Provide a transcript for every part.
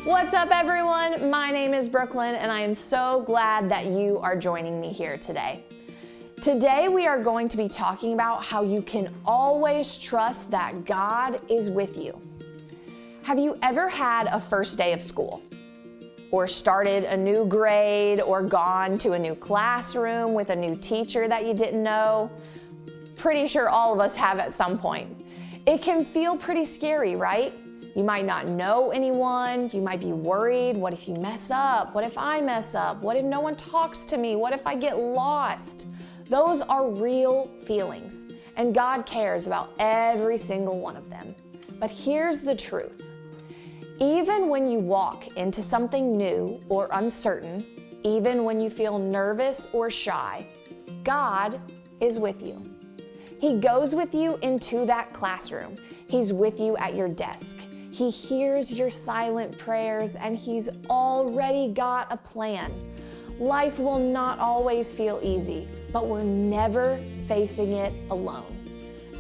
What's up, everyone? My name is Brooklyn, and I am so glad that you are joining me here today. Today, we are going to be talking about how you can always trust that God is with you. Have you ever had a first day of school? Or started a new grade, or gone to a new classroom with a new teacher that you didn't know? Pretty sure all of us have at some point. It can feel pretty scary, right? You might not know anyone, you might be worried, what if you mess up? What if I mess up? What if no one talks to me? What if I get lost? Those are real feelings, and God cares about every single one of them. But here's the truth. Even when you walk into something new or uncertain, even when you feel nervous or shy, God is with you. He goes with you into that classroom. He's with you at your desk. He hears your silent prayers, and He's already got a plan. Life will not always feel easy, but we're never facing it alone.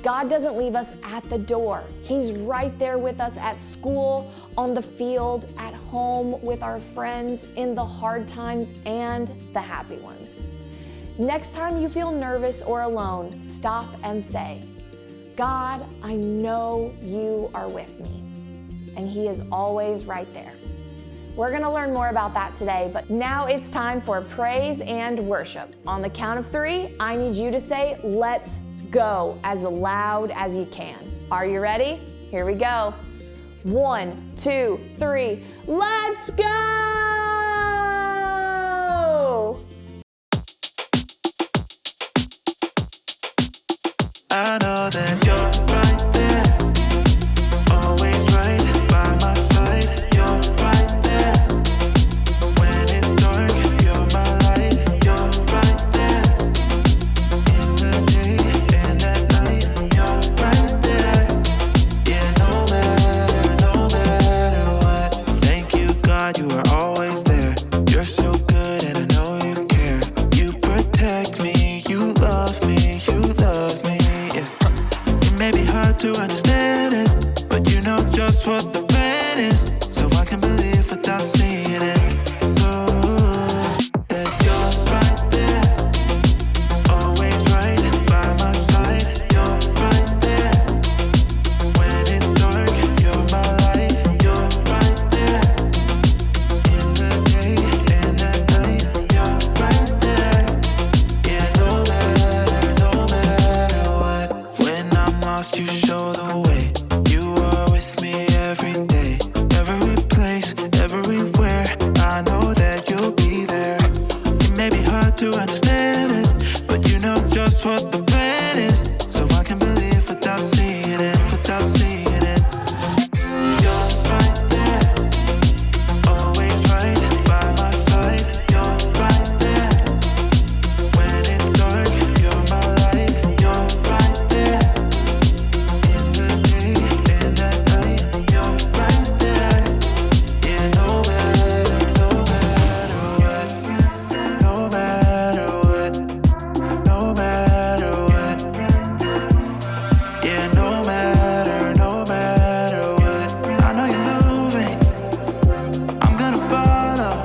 God doesn't leave us at the door. He's right there with us at school, on the field, at home, with our friends, in the hard times and the happy ones. Next time you feel nervous or alone, stop and say, God, I know you are with me. And He is always right there. We're going to learn more about that today, but now it's time for praise and worship. On the count of 3, I need you to say, let's go, as loud as you can. Are you ready? Here we go. 1, 2, 3, let's go! I know that you're right there, always right by my side. You're right there when it's dark. You're my light. You're right there in the day and at night. You're right there. Yeah, no matter what. Thank you, God, you are always there. You're so good, and I know you care. You protect me. You love me. You love me. It may be hard to understand it, but you know just what the plan is, so I can believe without seeing it. Ooh, that you're right there, always right by my side. You're right there when it's dark. You're my light. You're right there in the day and at night. You're right there. Yeah, no matter what. When I'm lost, you show the way. You are with me every day, every place, everywhere. I know that you'll be there. It may be hard to understand it, but you know just what the plan is, so I can believe without seeing it, without seeing it. You're right there, always right by my side. You're right there when it's dark. You're my light. You're right there in the day and at night. You're right there. Yeah, no matter what, no matter what, no matter what. Yeah, no matter what. I know you're moving. I'm gonna follow.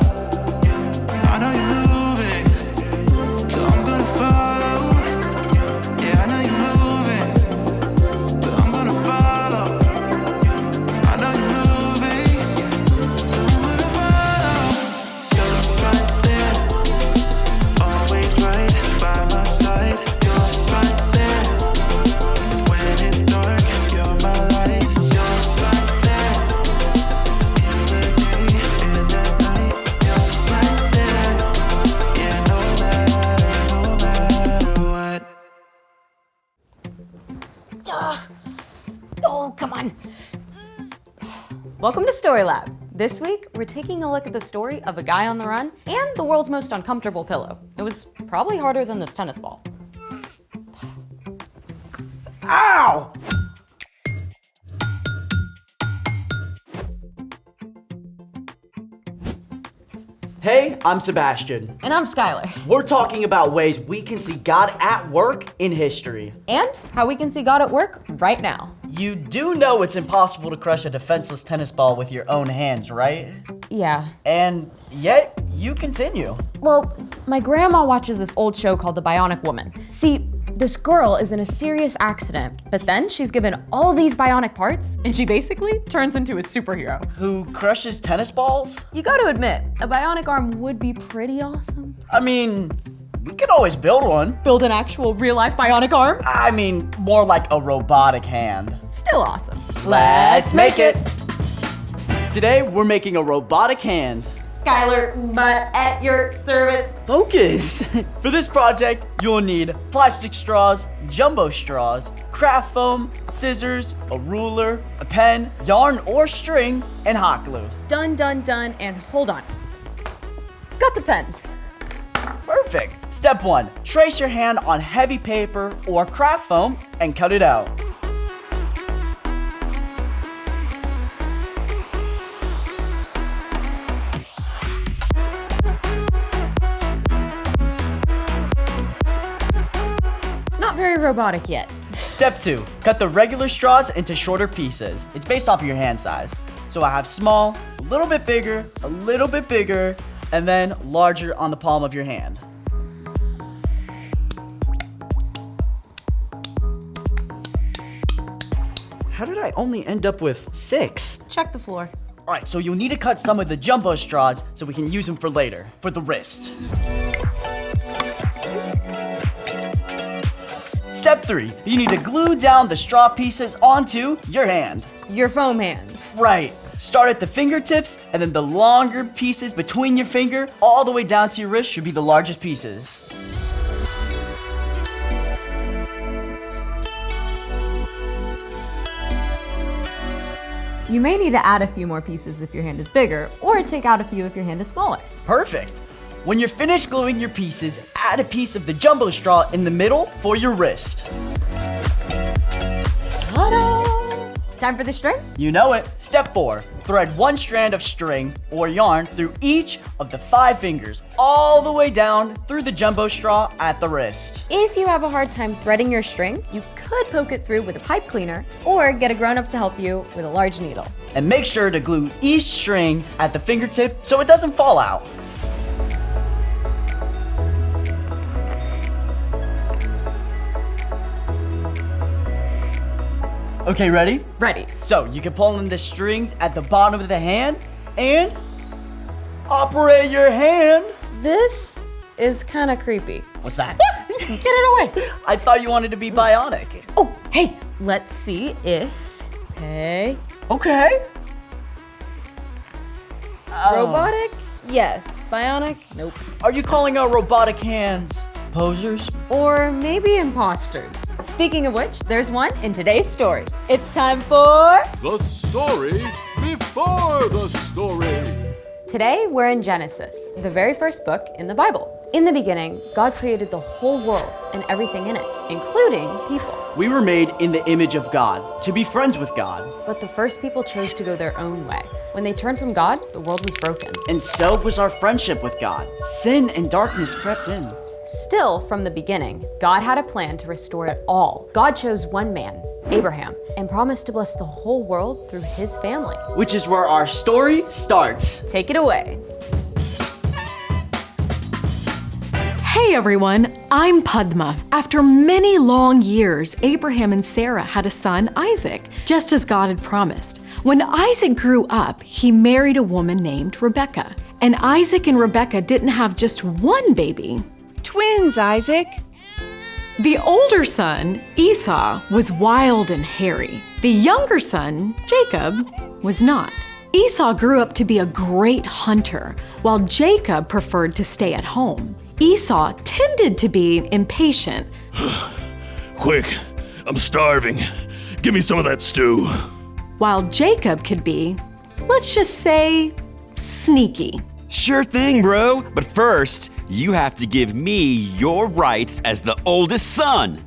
I know you're moving, so I'm gonna follow. Yeah, I know you're moving, so I'm gonna follow. I know you're moving, so I'm gonna follow. You're right there, always right by my side. You're right there when it's dark. You're my light. You're right there in the day and at night. You're right there. Yeah, no matter what. Oh, come on. Welcome to Story Lab. This week, we're taking a look at the story of a guy on the run and the world's most uncomfortable pillow. It was probably harder than this tennis ball. Ow! Hey, I'm Sebastian. And I'm Skylar. We're talking about ways we can see God at work in history. And how we can see God at work right now. You do know it's impossible to crush a defenseless tennis ball with your own hands, right? Yeah. And yet, you continue. Well, my grandma watches this old show called The Bionic Woman. See, this girl is in a serious accident, but then she's given all these bionic parts, and she basically turns into a superhero. Who crushes tennis balls? You gotta admit, a bionic arm would be pretty awesome. I mean, we could always build one. Build an actual real-life bionic arm? I mean, more like a robotic hand. Still awesome. Let's make it! Today, we're making a robotic hand. Skylar, but at your service. Focus! For this project, you'll need plastic straws, jumbo straws, craft foam, scissors, a ruler, a pen, yarn or string, and hot glue. Done, done, done, and hold on. Got the pens. Perfect! Step 1, trace your hand on heavy paper or craft foam and cut it out. Not very robotic yet. Step 2, cut the regular straws into shorter pieces. It's based off of your hand size. So I have small, a little bit bigger, and then larger on the palm of your hand. How did I only end up with 6? Check the floor. All right, so you'll need to cut some of the jumbo straws so we can use them for later, for the wrist. Step 3, you need to glue down the straw pieces onto your hand. Your foam hand. Right. Start at the fingertips, and then the longer pieces between your finger all the way down to your wrist should be the largest pieces. You may need to add a few more pieces if your hand is bigger, or take out a few if your hand is smaller. Perfect. When you're finished gluing your pieces, add a piece of the jumbo straw in the middle for your wrist. Ta-da! Time for the string? You know it. Step 4, thread 1 strand of string or yarn through each of the 5 fingers, all the way down through the jumbo straw at the wrist. If you have a hard time threading your string, you could poke it through with a pipe cleaner, or get a grown-up to help you with a large needle. And make sure to glue each string at the fingertip so it doesn't fall out. Okay, ready? Ready. So you can pull in the strings at the bottom of the hand and operate your hand. This is kind of creepy. What's that? Get it away. I thought you wanted to be bionic. Oh, hey, let's see if, okay, Okay. robotic? Yes. Bionic? Nope. Are you calling our robotic hands posers? Or maybe imposters. Speaking of which, there's one in today's story. It's time for... The story before the story. Today, we're in Genesis, the very first book in the Bible. In the beginning, God created the whole world and everything in it, including people. We were made in the image of God, to be friends with God. But the first people chose to go their own way. When they turned from God, the world was broken. And so was our friendship with God. Sin and darkness crept in. Still, from the beginning, God had a plan to restore it all. God chose one man, Abraham, and promised to bless the whole world through his family. Which is where our story starts. Take it away. Hey everyone, I'm Padma. After many long years, Abraham and Sarah had a son, Isaac, just as God had promised. When Isaac grew up, he married a woman named Rebecca. And Isaac and Rebecca didn't have just one baby. Twins, Isaac. The older son, Esau, was wild and hairy. The younger son, Jacob, was not. Esau grew up to be a great hunter, while Jacob preferred to stay at home. Esau tended to be impatient. Quick, I'm starving. Give me some of that stew. While Jacob could be, let's just say, sneaky. Sure thing, bro. But first, you have to give me your rights as the oldest son.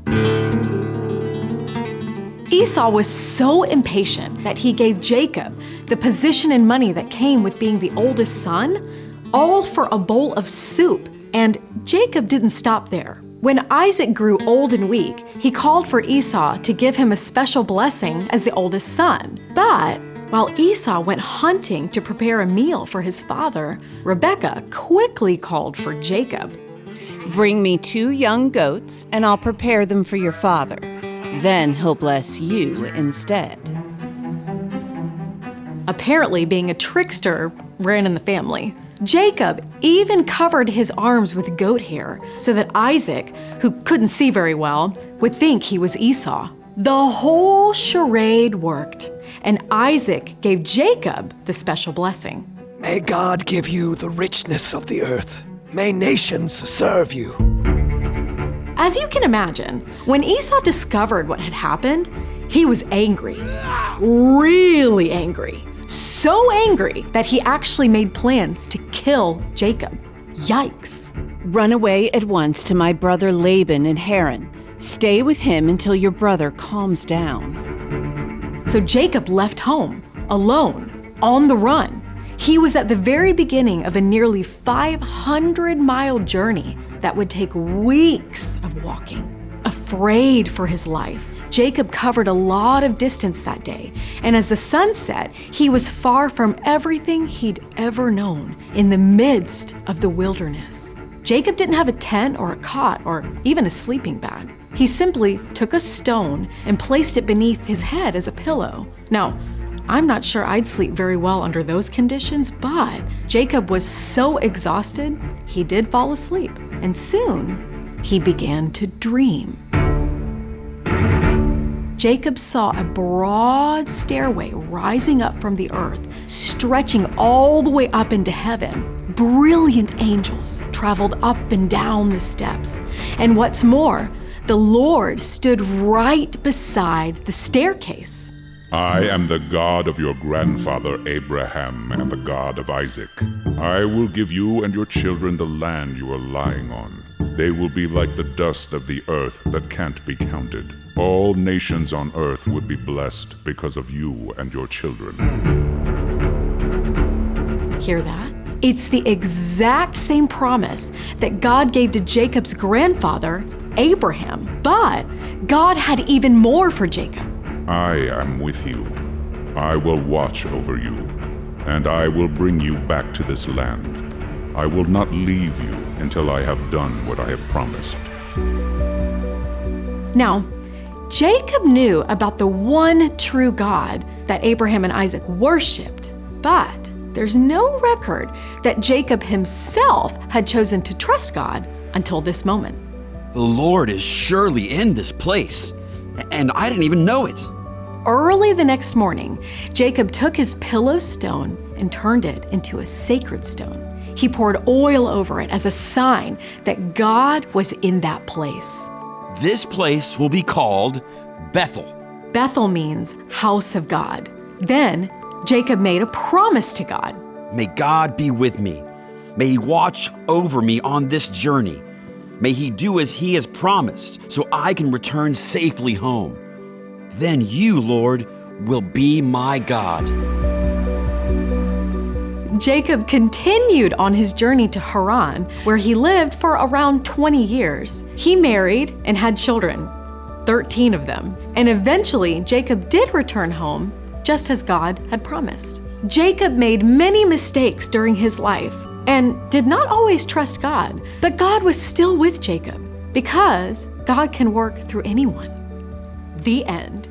Esau was so impatient that he gave Jacob the position and money that came with being the oldest son, all for a bowl of soup. And Jacob didn't stop there. When Isaac grew old and weak, he called for Esau to give him a special blessing as the oldest son. But while Esau went hunting to prepare a meal for his father, Rebekah quickly called for Jacob. Bring me 2 young goats, and I'll prepare them for your father. Then he'll bless you instead. Apparently, being a trickster ran in the family. Jacob even covered his arms with goat hair so that Isaac, who couldn't see very well, would think he was Esau. The whole charade worked, and Isaac gave Jacob the special blessing. May God give you the richness of the earth. May nations serve you. As you can imagine, when Esau discovered what had happened, he was angry. Really angry. So angry that he actually made plans to kill Jacob. Yikes. Run away at once to my brother Laban in Haran. Stay with him until your brother calms down. So Jacob left home, alone, on the run. He was at the very beginning of a nearly 500-mile journey that would take weeks of walking. Afraid for his life, Jacob covered a lot of distance that day, and as the sun set, he was far from everything he'd ever known, in the midst of the wilderness. Jacob didn't have a tent or a cot or even a sleeping bag. He simply took a stone and placed it beneath his head as a pillow. Now, I'm not sure I'd sleep very well under those conditions, but Jacob was so exhausted, he did fall asleep, and soon he began to dream. Jacob saw a broad stairway rising up from the earth, stretching all the way up into heaven. Brilliant angels traveled up and down the steps. And what's more, the Lord stood right beside the staircase. I am the God of your grandfather Abraham and the God of Isaac. I will give you and your children the land you are lying on. They will be like the dust of the earth that can't be counted. All nations on earth would be blessed because of you and your children. Hear that? It's the exact same promise that God gave to Jacob's grandfather, Abraham. But God had even more for Jacob. I am with you. I will watch over you, and I will bring you back to this land. I will not leave you until I have done what I have promised. Now, Jacob knew about the one true God that Abraham and Isaac worshipped, but there's no record that Jacob himself had chosen to trust God until this moment. The Lord is surely in this place, and I didn't even know it. Early the next morning, Jacob took his pillow stone and turned it into a sacred stone. He poured oil over it as a sign that God was in that place. This place will be called Bethel. Bethel means house of God. Then Jacob made a promise to God. May God be with me. May He watch over me on this journey. May He do as He has promised so I can return safely home. Then you, Lord, will be my God. Jacob continued on his journey to Haran, where he lived for around 20 years. He married and had children, 13 of them. And eventually, Jacob did return home, just as God had promised. Jacob made many mistakes during his life and did not always trust God, but God was still with Jacob because God can work through anyone. The end.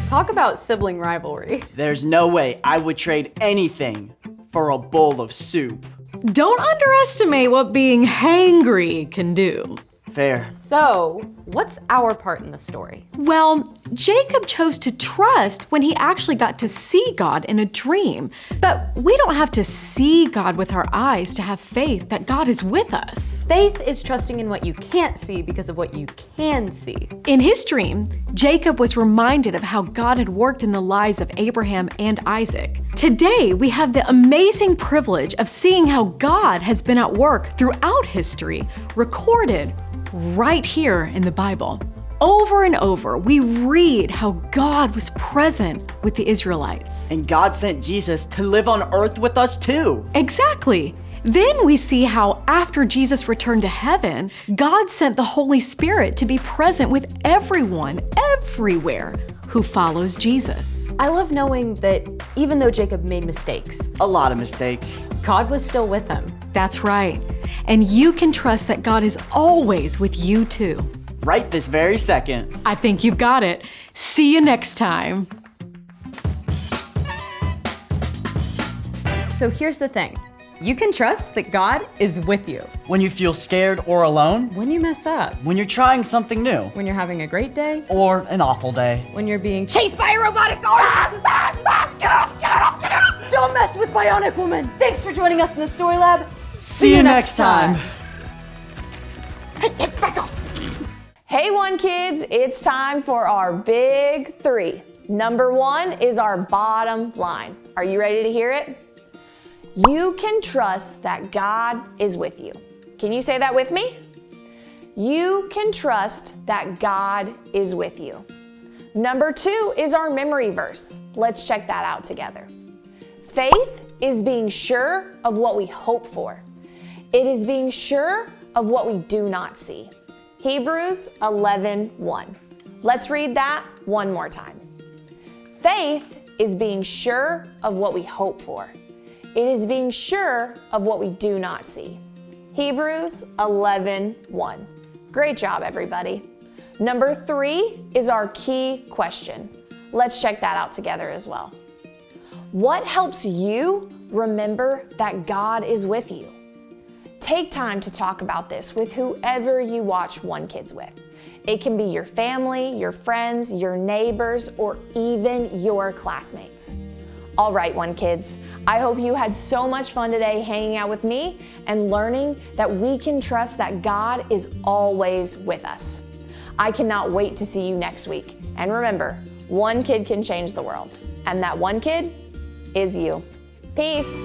Talk about sibling rivalry. There's no way I would trade anything for a bowl of soup. Don't underestimate what being hangry can do. Fair. So, what's our part in the story? Well, Jacob chose to trust when he actually got to see God in a dream. But we don't have to see God with our eyes to have faith that God is with us. Faith is trusting in what you can't see because of what you can see. In his dream, Jacob was reminded of how God had worked in the lives of Abraham and Isaac. Today, we have the amazing privilege of seeing how God has been at work throughout history, recorded right here in the Bible. Over and over, we read how God was present with the Israelites. And God sent Jesus to live on earth with us too. Exactly. Then we see how after Jesus returned to heaven, God sent the Holy Spirit to be present with everyone, everywhere, who follows Jesus. I love knowing that even though Jacob made mistakes, A lot of mistakes. God was still with him. That's right. And you can trust that God is always with you too. Right this very second. I think you've got it. See you next time. So here's the thing. You can trust that God is with you. When you feel scared or alone, When you mess up, when you're trying something new, when you're having a great day, or an awful day. when you're being chased by a robotic arm. Get off! Don't mess with Bionic Woman. Thanks for joining us in the Story Lab. See you next time. Hey, back off. Hey, One Kids, it's time for our big three. Number one is our bottom line. Are you ready to hear it? You can trust that God is with you. Can you say that with me? You can trust that God is with you. Number two is our memory verse. Let's check that out together. Faith is being sure of what we hope for. It is being sure of what we do not see. Hebrews 11:1. Let's read that one more time. Faith is being sure of what we hope for. It is being sure of what we do not see. Hebrews 11:1. Great job, everybody. Number three is our key question. Let's check that out together as well. What helps you remember that God is with you? Take time to talk about this with whoever you watch One Kids with. It can be your family, your friends, your neighbors, or even your classmates. All right, One Kids, I hope you had so much fun today hanging out with me and learning that we can trust that God is always with us. I cannot wait to see you next week. And remember, one kid can change the world, and that one kid is you. Peace.